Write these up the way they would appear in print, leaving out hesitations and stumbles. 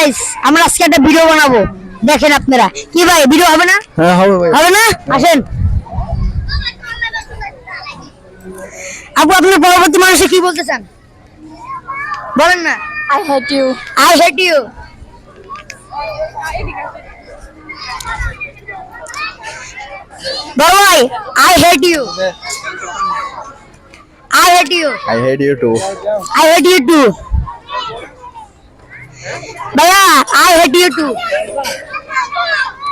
Guys আমরা আজকে একটা ভিডিও বানাবো, দেখেন আপনারা। কি ভাই ভিডিও হবে না? হ্যাঁ হবে ভাই। হবে না? আসেন। আপু আপনার পরবর্তী মানুষে কি বলতে চান বলেন না। I hate you. I hate you. বড় ভাই I hate you. I hate you. I hate you too. I hate you too. ভাইয়া আই হেট ইউ টু।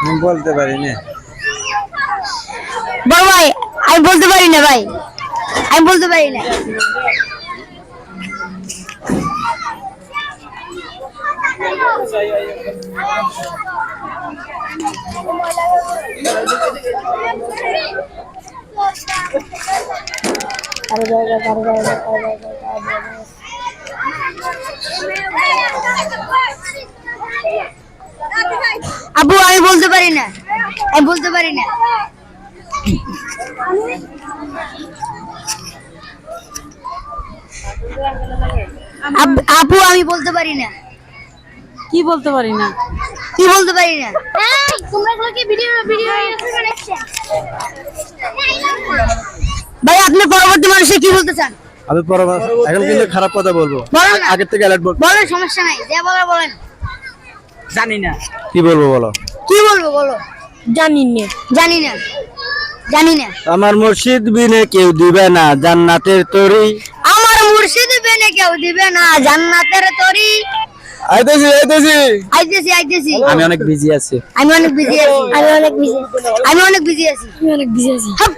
আমি বলতে পারি না। বড় ভাই আমি বলতে পারি না ভাই, আমি বলতে পারি না। আবু আমি বলতে পারি না, আমি বলতে পারি না। আপু আমি বলতে পারি না। কি বলতে পারি না? কি বলতে পারি না? তোমরা কি ভিডিও ভিডিও বানাচ্ছ? ভাই আপনি পরবর্তী মানুষে কি বলতে চান আমি এখন কিন্তু খারাপ কথা বলবো। বলেন না। আগের থেকে অ্যালার্ট বলবো। বলেন, সমস্যা নাই, যা বলার বলেন। জানি না। কি বলবো বলো? কি বলবো বলো। জানি না। জানি না, জানি না। আমার মুর্শিদ বিনে কেউ দিবে না জান্নাতের তরি। আমার মুর্শিদ বেনে কেউ দিবে না জান্নাতের তরি। আইতেছি আইতেছি আইতেছি। আমি অনেক বিজি আছি। আমি অনেক বিজি আছি। আমি অনেক বিজি আছি। আমি অনেক বিজি আছি। আমি অনেক বিজি আছি। হাপ।